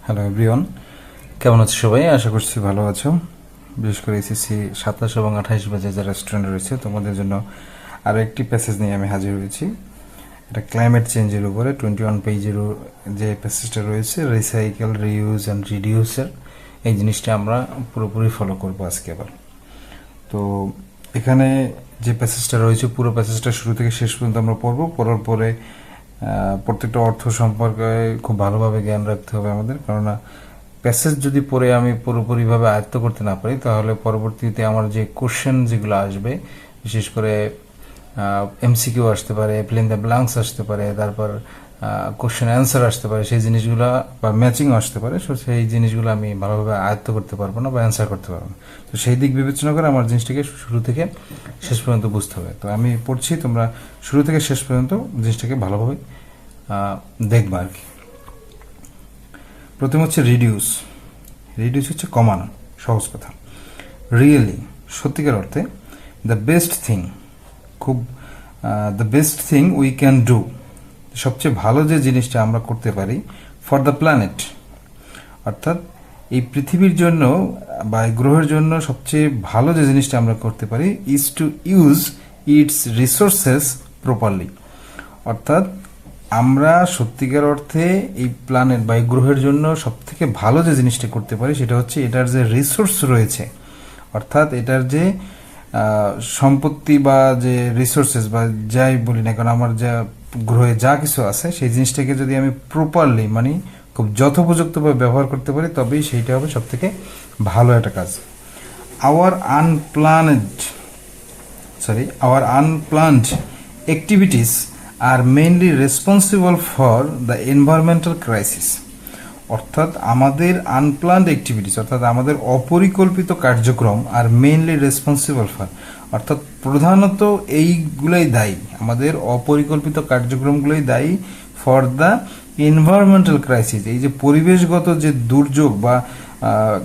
Hello everyone, কেমন আছো সবাই? আশা করছি ভালো আছো। বিশেষ করে এসএসসি 27 এবং 28 ব্যাচে যারা স্টুডেন্ট রয়েছে তোমাদের জন্য আরও একটি প্যাসেজ নিয়ে আমি হাজির হয়েছি। এটা ক্লাইমেট চেঞ্জের উপরে 21 পেজের যে প্যাসেজটা রয়েছে, রিসাইকেল, রিইউজ অ্যান্ড রিডিউসের, এই জিনিসটা আমরা পুরোপুরি ফলো করবো আজকে আবার। তো এখানে যে প্যাসেজটা রয়েছে, পুরো প্যাসেজটা শুরু থেকে শেষ পর্যন্ত আমরা পড়বো। পড়ার পরে প্রত্যেকটা অর্থ সম্পর্কে খুব ভালোভাবে জ্ঞান রাখতে হবে আমাদের, কেননা প্যাসেজ যদি পড়ে আমি পুরোপুরিভাবে আয়ত্ত করতে না পারি তাহলে পরবর্তীতে আমার যে কোশ্চেন যেগুলো আসবে, বিশেষ করে এমসিকিউ আসতে পারে, ফিল ইন দ্য ব্ল্যাঙ্কস আসতে পারে, তারপর কোশ্চেন অ্যান্সার আসতে পারে, সেই জিনিসগুলো বা ম্যাচিং আসতে পারে, সেই জিনিসগুলো আমি ভালোভাবে আয়ত্ত করতে পারবো না বা অ্যান্সার করতে পারবো না। তো সেই দিক বিবেচনা করে আমার জিনিসটাকে শুরু থেকে শেষ পর্যন্ত বুঝতে হবে। তো আমি পড়ছি, তোমরা শুরু থেকে শেষ পর্যন্ত জিনিসটাকে ভালোভাবে দেখবা আর কি। প্রথম হচ্ছে রিডিউস। রিডিউস হচ্ছে কমানো, সহজ কথা। রিয়েলি, সত্যিকার অর্থে, দ্য বেস্ট থিং, খুব the best thing we can do, সবচেয়ে ভালো যে জিনিসটা আমরা করতে পারি ফর দ্য প্ল্যানেট, অর্থাৎ এই পৃথিবীর জন্য বা এই গ্রহের জন্য সবচেয়ে ভালো যে জিনিসটা আমরা করতে পারি is to use it's resources properly. অর্থাৎ আমরা সত্যিকার অর্থে এই প্ল্যানেট বা এই গ্রহের জন্য সবথেকে ভালো যে জিনিসটা করতে পারি সেটা হচ্ছে এটার যে রিসোর্স রয়েছে, অর্থাৎ এটার যে সম্পত্তি বা যে রিসোর্সেস বা যাই বলি না কারণ আমার যা গ্রহে যা কিছু আছে সেই জিনিসটাকে যদি আমি প্রপারলি মানে খুব যথোপযুক্তভাবে ব্যবহার করতে পারি তবেই সেইটা হবে সবথেকে ভালো একটা কাজ। Our unplanned activities are mainly responsible for the environmental crisis, অর্থাৎ আমাদের আনপ্ল্যান্ড অ্যাক্টিভিটিস অর্থাৎ আমাদের অপরিকল্পিত কার্যক্রম আর মেইনলি রেসপন্সিবল ফর, অর্থাৎ প্রধানত এইগুলোই দায়ী, আমাদের অপরিকল্পিত কার্যক্রমগুলোই দায়ী ফর দ্য এনভায়রনমেন্টাল ক্রাইসিস, এই যে পরিবেশগত যে দুর্যোগ বা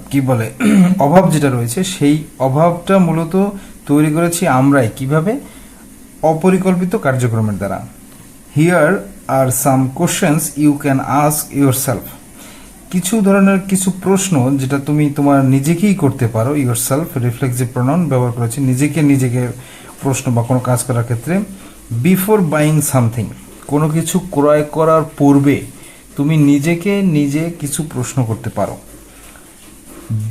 কি বলে অভাব যেটা রয়েছে সেই অভাবটা মূলত তৈরি করেছি আমরাই। কিভাবে? অপরিকল্পিত কার্যক্রমের দ্বারা। Here are some questions you can ask yourself, কিছু ধরনের কিছু প্রশ্ন যেটা তুমি তোমার নিজেকেই করতে পারো। ইউরসেলফ রিফ্লেক্সিভ প্রনাউন ব্যবহার করেছি, নিজেকে প্রশ্ন বা কোনো কাজ করার ক্ষেত্রে। বিফোর বাইং সামথিং, কোনো কিছু ক্রয় করার পূর্বে তুমি নিজেকে নিজে কিছু প্রশ্ন করতে পারো।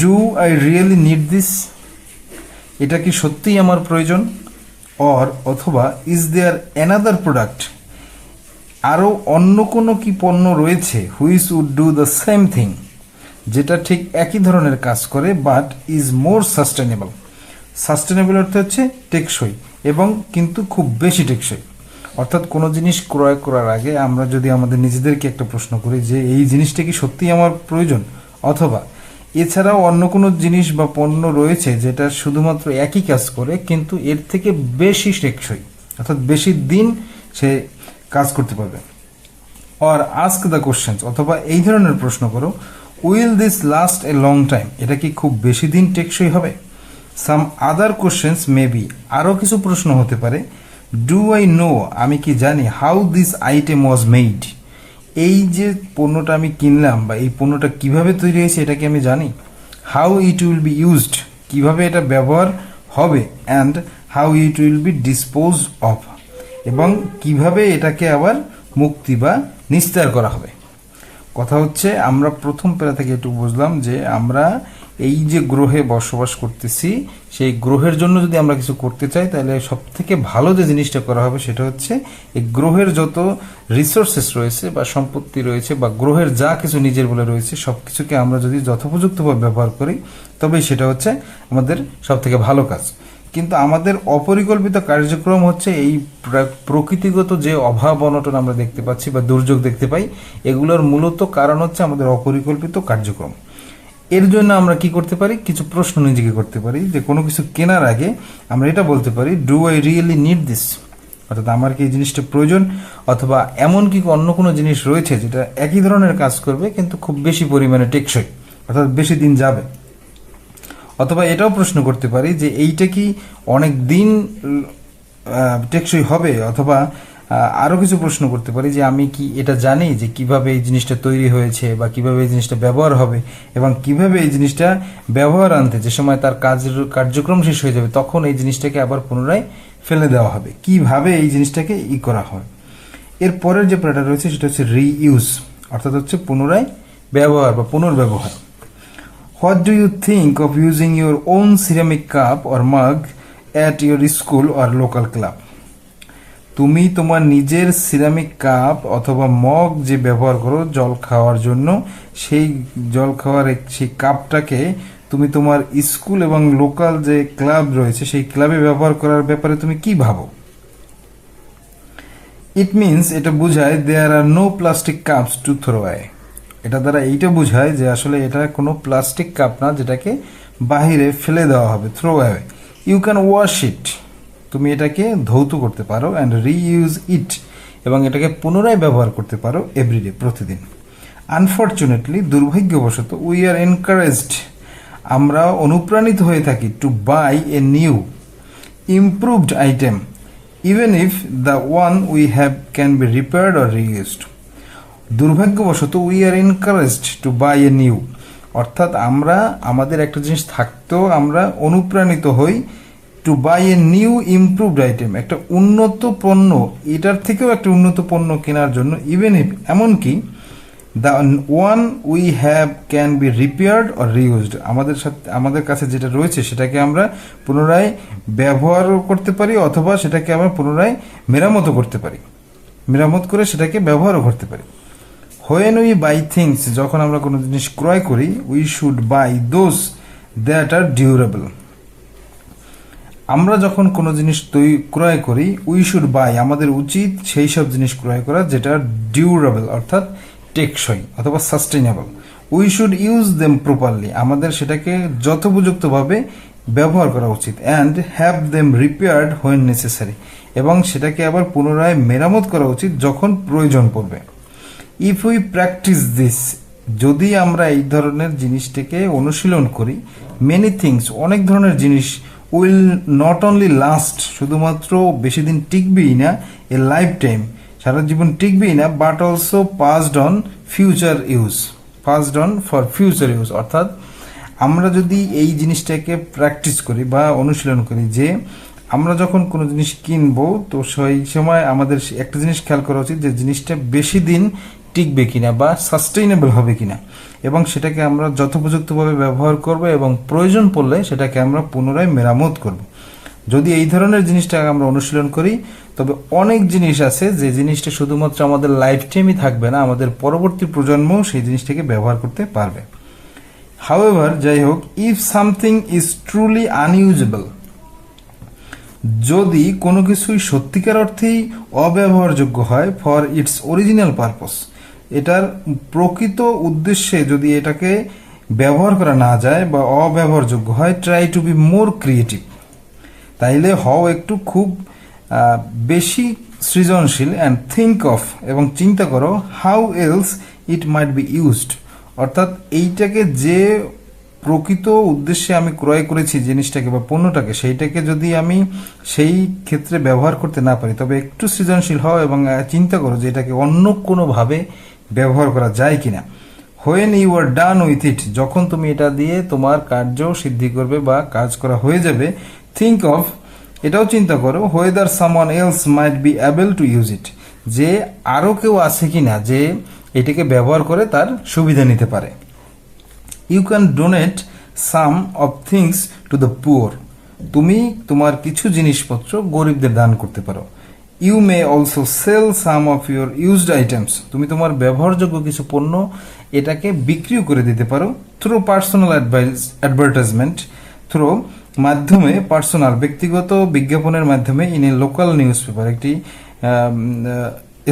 Do I really need this, এটা কি সত্যিই আমার প্রয়োজন? অথবা ইজ দেয়ার অ্যানাদার প্রোডাক্ট, আরও অন্য কোনো কি পণ্য রয়েছে which would do the same thing, যেটা ঠিক একই ধরনের কাজ করে but is more sustainable. Sustainable অর্থ হচ্ছে টেকসই এবং কিন্তু খুব বেশি টেকসই। অর্থাৎ কোনো জিনিস ক্রয় করার আগে আমরা যদি আমাদের নিজেদেরকে একটা প্রশ্ন করি যে এই জিনিসটা কি সত্যিই আমার প্রয়োজন, অথবা এছাড়াও অন্য কোনো জিনিস বা পণ্য রয়েছে যেটা শুধুমাত্র একই কাজ করে কিন্তু এর থেকে বেশি টেকসই, অর্থাৎ বেশি দিন সে কাজ করতে পারবে। অর আস্ক দ্য কোশ্চেন্স, অথবা এই ধরনের প্রশ্ন করো, will this last a long time, এটা কি খুব বেশি দিন টেকসই হবে? সাম আদার কোশ্চেন্স মে বি, আরও কিছু প্রশ্ন হতে পারে। ডু আই নো, আমি কি জানি, how this item was made, এই যে পণ্যটা আমি কিনলাম বা এই পণ্যটা কিভাবে তৈরি হয়েছে এটা কি আমি জানি? How it will be used, কিভাবে এটা ব্যবহার হবে, and how it will be dispose of, এবং কিভাবে এটাকে আবার মুক্তি বা নিস্তার করা হবে। কথা হচ্ছে আমরা প্রথম প্যারা থেকে একটু বুঝলাম যে আমরা এই যে গ্রহে বসবাস করতেছি সেই গ্রহের জন্য যদি আমরা কিছু করতে চাই তাহলে সব থেকে ভালো যে জিনিসটা করা হবে সেটা হচ্ছে এই গ্রহের যত রিসোর্সেস রয়েছে বা সম্পত্তি রয়েছে বা গ্রহের যা কিছু নিজের বলে রয়েছে সব কিছুকে আমরা যদি যথোপযুক্তভাবে ব্যবহার করি তবেই সেটা হচ্ছে আমাদের সব থেকে ভালো কাজ। কিন্তু আমাদের অপরিকল্পিত কার্যক্রম হচ্ছে এই প্রকৃতিগত যে অভাব অনটন আমরা দেখতে পাচ্ছি বা দুর্যোগ দেখতে পাই, এগুলোর মূলত কারণ হচ্ছে আমাদের অপরিকল্পিত কার্যক্রম। এর জন্য আমরা কি করতে পারি? কিছু প্রশ্ন নিজেকে করতে পারি যে কোনো কিছু কেনার আগে আমরা এটা বলতে পারি, do I really need this, অর্থাৎ আমার কি এই জিনিসটা প্রয়োজন, অথবা এমন কি অন্য কোনো জিনিস রয়েছে যেটা একই ধরনের কাজ করবে কিন্তু খুব বেশি পরিমাণে টেকসই, অর্থাৎ বেশি দিন যাবে। অথবা এটাও প্রশ্ন করতে পারি যে এইটা কি অনেক দিন টেকসই হবে, অথবা আরও কিছু প্রশ্ন করতে পারি যে আমি কি এটা জানি যে কিভাবে এই জিনিসটা তৈরি হয়েছে বা কিভাবে এই জিনিসটা ব্যবহার হবে এবং কিভাবে এই জিনিসটা ব্যবহার আনতে যে সময় তার কার্যক্রম শেষ হয়ে যাবে তখন এই জিনিসটাকে আবার পুনরায় ফেলে দেওয়া হবে, কিভাবে এই জিনিসটাকে করা হয়। এর পরের যে প্যাটার্ন রয়েছে সেটা হচ্ছে রিইউজ, অর্থাৎ হচ্ছে পুনরায় ব্যবহার বা পুনর্ব্যবহার। What do you think of using your own ceramic cup or mug at your school or local club? তুমি তোমার নিজের সিরামিক কাপ অথবা মগ যে ব্যবহার করো জল খাওয়ার জন্য, সেই জল খাওয়ার সেই কাপটাকে তুমি তোমার স্কুল এবং লোকাল যে ক্লাব রয়েছে সেই ক্লাবে ব্যবহার করার ব্যাপারে তুমি কি ভাবো? ইট মিনস, এটা বোঝায় there are no plastic cups to throw away. এটা দ্বারা এইটা বোঝায় যে আসলে এটা কোনো প্লাস্টিক কাপ না যেটাকে বাহিরে ফেলে দেওয়া হবে, throw away. You can wash it, তুমি এটাকে ধৌত করতে পারো, অ্যান্ড রিইউজ ইট, এবং এটাকে পুনরায় ব্যবহার করতে পারো এভরিডে, প্রতিদিন। আনফর্চুনেটলি, দুর্ভাগ্যবশত, উই আর এনকারেজড, আমরা অনুপ্রাণিত হয়ে থাকি, to buy a new improved item even if the one we have can be repaired or reused. দুর্ভাগ্যবশত we are encouraged to buy a new, অর্থাৎ আমরা আমাদের একটা জিনিস থাকতেও আমরা অনুপ্রাণিত হই to buy a new improved item, একটা উন্নত পণ্য, এটার থেকেও একটা উন্নত পণ্য কেনার জন্য, ইভেন ইফ, এমনকি the one we have can be repaired or reused, আমাদের কাছে যেটা রয়েছে সেটাকে আমরা পুনরায় ব্যবহারও করতে পারি অথবা সেটাকে আমরা পুনরায় মেরামতও করতে পারি, মেরামত করে সেটাকে ব্যবহারও করতে পারি। হোয়েন উই বাই থিংস, যখন আমরা কোনো জিনিস ক্রয় করি, we should buy those that are durable. আমরা যখন কোনো জিনিস ক্রয় করি, উই শুড বাই, আমাদের উচিত সেই সব জিনিস ক্রয় করা যেটা ডিউরেবল, অর্থাৎ টেকসই অথবা sustainable. We should use them properly, আমাদের সেটাকে যথোপযুক্তভাবে ব্যবহার করা উচিত। And have them repaired when necessary, এবং সেটাকে আবার পুনরায় মেরামত করা উচিত যখন প্রয়োজন পড়বে। ইফ উই প্র্যাকটিস দিস, যদি আমরা এই ধরনের জিনিসটাকে অনুশীলন করি, মেনি থিংস, অনেক ধরনের জিনিস, উইল নট অনলি লাস্ট, শুধুমাত্র বেশি দিন টিকবেই না, এ লাইফ টাইম, সারা জীবন টিকবেই না, but also passed on future use, passed on for future use. অর্থাৎ আমরা যদি এই জিনিসটাকে প্র্যাকটিস করি বা অনুশীলন করি যে আমরা যখন কোনো জিনিস কিনবো তো সেই সময় আমাদের একটা জিনিস খেয়াল করা উচিত যে জিনিসটা বেশি দিন টিকবে কিনা বা সাস্টেইনেবল হবে কিনা, এবং সেটাকে আমরা যথোপযুক্তভাবে ব্যবহার করব এবং প্রয়োজন পড়লে সেটাকে আমরা পুনরায় মেরামত করব। যদি এই ধরনের জিনিসটা আমরা অনুশীলন করি তবে অনেক জিনিস আছে যে জিনিসটা শুধুমাত্র আমাদের লাইফ টাইমই থাকবে না, আমাদের পরবর্তী প্রজন্মও সেই জিনিসটাকে ব্যবহার করতে পারবে। হাউএভার, যাই হোক, if something is truly unusable, যদি কোনো কিছুই সত্যিকার অর্থেই অব্যবহারযোগ্য হয়, ফর ইটস অরিজিনাল পারপস, এটার প্রকৃত উদ্দেশ্যে যদি এটাকে ব্যবহার করা না যায় বা অব্যবহারযোগ্য হয়, try to be more creative, তাইলে হও একটু খুব বেশি সৃজনশীল, অ্যান্ড থিঙ্ক অফ, এবং চিন্তা করো, how else it might be used, অর্থাৎ এইটাকে যে প্রকৃত উদ্দেশ্যে আমি ক্রয় করেছি জিনিসটাকে বা পণ্যটাকে, সেইটাকে যদি আমি সেই ক্ষেত্রে ব্যবহার করতে না পারি তবে একটু সৃজনশীল হও এবং চিন্তা করো যে এটাকে অন্য কোনোভাবে ব্যবহার করা যায় কিনা। When you are done with it, যখন তুমি এটা দিয়ে তোমার কার্য সিদ্ধি করবে বা কাজ করা হয়ে যাবে, থিঙ্ক অফ, এটাও চিন্তা করো, whether someone else might be able to use it, যে আরও কেউ আছে কিনা যে এটাকে ব্যবহার করে তার সুবিধা নিতে পারে। You can donate some of things to the poor, তুমি তোমার কিছু জিনিসপত্র গরিবদের দান করতে পারো। You may also sell some of your used items, তুমি তোমার ব্যবহারযোগ্য কিছু পণ্য এটাকে বিক্রিও করে দিতে পারো। থ্রু পার্সোনাল অ্যাডভার্টাইজমেন্ট, থ্রু মাধ্যমে, পার্সোনাল ব্যক্তিগত বিজ্ঞাপনের মাধ্যমে, in a local news paper, একটি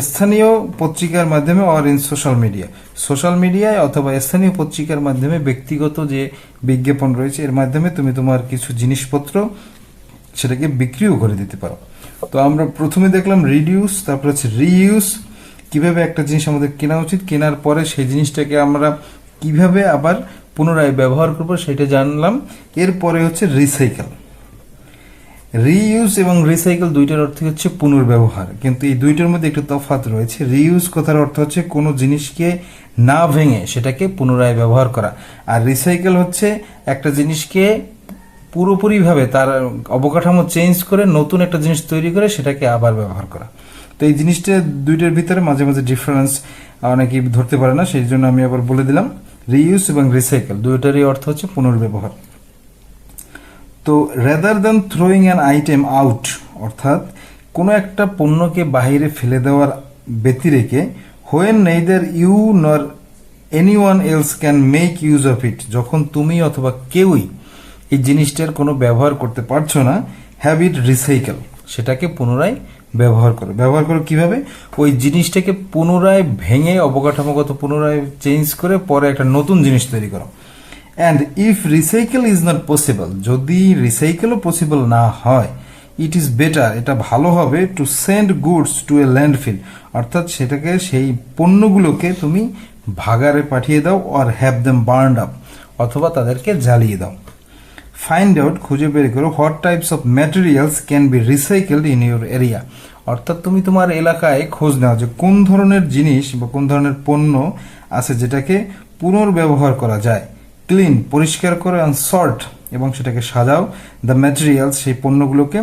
স্থানীয় পত্রিকার মাধ্যমে, অর ইন সোশ্যাল মিডিয়ায় অথবা স্থানীয় পত্রিকার মাধ্যমে ব্যক্তিগত যে বিজ্ঞাপন রয়েছে এর মাধ্যমে তুমি তোমার কিছু জিনিসপত্র সেটাকে বিক্রিও করে দিতে পারো। তো আমরা প্রথমে দেখলাম রিডিউস, তারপর হচ্ছে রিইউজ, কিভাবে একটা জিনিস আমাদের কেনা উচিত, কেনার পরে সেই জিনিসটাকে আমরা কিভাবে আবার পুনরায় ব্যবহার করব সেটা জানলাম। এরপরে হচ্ছে রিসাইকেল। রিইউজ এবং রিসাইকেল দুইটার অর্থ হচ্ছে পুনর্ব্যবহার, কিন্তু এই দুইটার মধ্যে একটু তফাৎ রয়েছে। রিইউজ কথার অর্থ হচ্ছে কোনো জিনিসকে না ভেঙে সেটাকে পুনরায় ব্যবহার করা, আর রিসাইকেল হচ্ছে একটা জিনিসকে পুরোপুরিভাবে তার অবকাঠামো চেঞ্জ করে নতুন একটা জিনিস তৈরি করে সেটাকে আবার ব্যবহার করা। তো এই জিনিসটা দুইটার ভিতরে মাঝে মাঝে ডিফারেন্স অনেকেই ধরতে পারে না, সেই জন্য আমি আবার বলে দিলাম রিইউজ এবং রিসাইকেল দুইটারই অর্থ হচ্ছে পুনর্ব্যবহার। তো rather than throwing an item out, অর্থাৎ কোনো একটা পণ্যকে বাহিরে ফেলে দেওয়ার ব্যতিরেকে, when neither you nor anyone else can make use of it, যখন তুমি অথবা কেউই এই জিনিসটার কোনো ব্যবহার করতে পারছো না, হ্যাভ ইট রিসাইকেল, সেটাকে পুনরায় ব্যবহার করো। ব্যবহার করো কিভাবে? ওই জিনিসটাকে পুনরায় ভেঙে অবকাঠামোগত পুনরায় চেঞ্জ করে পরে একটা নতুন জিনিস তৈরি করো। And if recycle is not possible, যদি রিসাইকেলও পসিবল না হয়, ইট ইজ বেটার, এটা ভালো হবে, to send goods to A landfill, অর্থাৎ সেটাকে সেই পণ্যগুলোকে তুমি ভাগারে পাঠিয়ে দাও, or have them burned up, অথবা তাদেরকে জ্বালিয়ে দাও। ফাইন্ড আউট, খুঁজে বের করো, what types of materials can be recycled in your area, অর্থাৎ তুমি তোমার এলাকায় খোঁজ নাও যে কোন ধরনের জিনিস বা কোন ধরনের পণ্য আছে যেটাকে পুনর্ব্যবহার করা যায়। ক্লিন, পরিষ্কার করো, অ্যান্ড সর্ট, এবং সেটাকে সাজাও, দ্য ম্যাটেরিয়ালস, সেই পণ্যগুলোকে,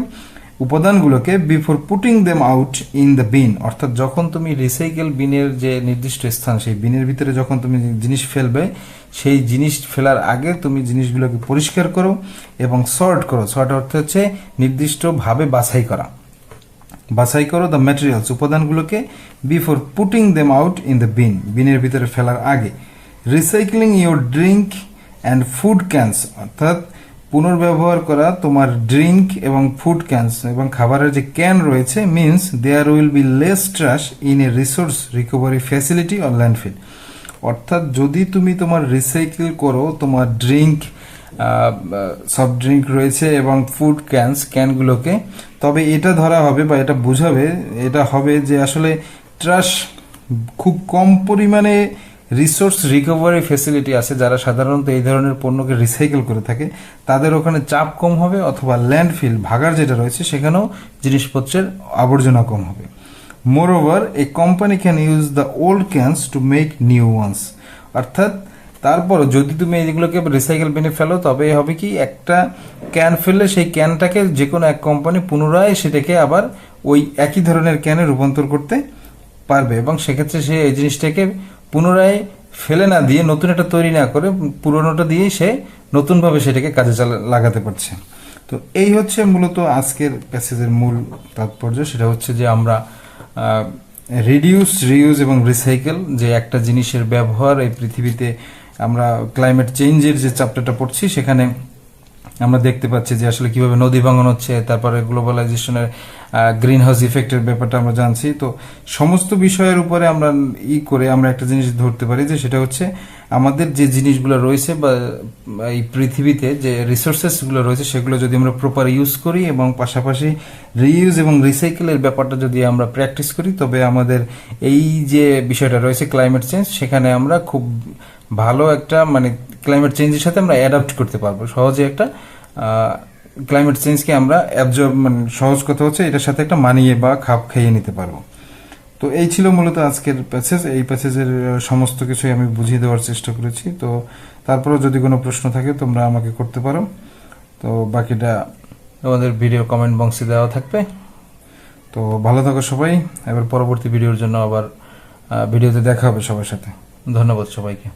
উপাদানগুলোকে, before putting them out in the bin, অর্থাৎ যখন তুমি রিসাইকেল বিনের যে নির্দিষ্ট স্থান সেই বিনের ভিতরে যখন তুমি জিনিস ফেলবে, সেই জিনিস ফেলার আগে তুমি জিনিসগুলোকে পরিষ্কার করো এবং সর্ট করো। সর্ট অর্থ হচ্ছে নির্দিষ্টভাবে বাছাই করা। বাছাই করো দ্য ম্যাটেরিয়ালস, উপাদানগুলোকে, before putting them out in the bin, বিনের ভিতরে ফেলার আগে। Recycling your drink and food cans, অর্থাৎ পুনর্ব্যবহার করা তোমার ড্রিঙ্ক এবং ফুড ক্যানস এবং খাবারের যে ক্যান রয়েছে, means there will be less trash in a resource recovery facility or landfill, অর্থাৎ যদি তুমি তোমার রিসাইকেল করো তোমার ড্রিঙ্ক, সফট ড্রিঙ্ক রয়েছে এবং ফুড ক্যানগুলোকে, তবে এটা ধরা হবে বা এটা বোঝাবে, এটা হবে যে আসলে ট্রাশ খুব কম পরিমাণে রিসোর্স রিকভারি ফ্যাসিলিটি আছে, যারা সাধারণত এই ধরনের পণ্যকে রিসাইকেল করে থাকে তাদের ওখানে চাপ কম হবে, অথবা ল্যান্ডফিল ভাগার যেটা রয়েছে সেখানেও জিনিসপত্রের আবর্জনা কম হবে। Moreover, a company can use the old cans to make new ones, অর্থাৎ তারপরও যদি তুমি এইগুলোকে রিসাইকেল বিনে ফেলো, তবে হবে কি, একটা ক্যান ফেললে সেই ক্যানটাকে যে কোনো এক কোম্পানি পুনরায় সেটাকে আবার ওই একই ধরনের ক্যানে রূপান্তর করতে পারবে, এবং সেক্ষেত্রে সে এই জিনিসটাকে পুনরায় ফেলে না দিয়ে, নতুন একটা তৈরি না করে, পুরোনোটা দিয়েই সে নতুনভাবে সেটাকে কাজে লাগাতে পারছে। তো এই হচ্ছে মূলত আজকের প্যাসেজের মূল তাৎপর্য, সেটা হচ্ছে যে আমরা রিডিউস, রিইউজ এবং রিসাইকেল, যে একটা জিনিসের ব্যবহার এই পৃথিবীতে, আমরা ক্লাইমেট চেঞ্জের যে চ্যাপ্টারটা পড়ছি সেখানে আমরা দেখতে পাচ্ছি যে আসলে কিভাবে নদী ভাঙন হচ্ছে, তারপরে গ্লোবালাইজেশনের গ্রিন হাউস ইফেক্টের ব্যাপারটা আমরা জানছি। তো সমস্ত বিষয়ের উপরে আমরা আমরা একটা জিনিস ধরতে পারি, যে সেটা হচ্ছে আমাদের যে জিনিসগুলো রয়েছে বা এই পৃথিবীতে যে রিসোর্সেসগুলো রয়েছে সেগুলো যদি আমরা প্রপার ইউজ করি এবং পাশাপাশি রিইউজ এবং রিসাইকেলের ব্যাপারটা যদি আমরা প্র্যাকটিস করি, তবে আমাদের এই যে বিষয়টা রয়েছে ক্লাইমেট চেঞ্জ, সেখানে আমরা খুব ভালো একটা ক্লাইমেট চেঞ্জের সাথে আমরা অ্যাডাপ্ট করতে পারবো সহজে। একটা ক্লাইমেট চেঞ্জকে আমরা অ্যাবজর্ব, সহজ কথা হচ্ছে এটার সাথে একটা মানিয়ে বা খাপ খাইয়ে নিতে পারবো। তো এই ছিল মূলত আজকের প্যাসেজ। এই প্যাসেজের সমস্ত কিছুই আমি বুঝিয়ে দেওয়ার চেষ্টা করেছি। তো তারপরেও যদি কোনো প্রশ্ন থাকে তোমরা আমাকে করতে পারো। তো বাকিটা আমাদের ভিডিও কমেন্ট বক্সে দেওয়া থাকবে। তো ভালো থাকো সবাই। এবার পরবর্তী ভিডিওর জন্য আবার ভিডিওতে দেখা হবে সবার সাথে। ধন্যবাদ সবাইকে।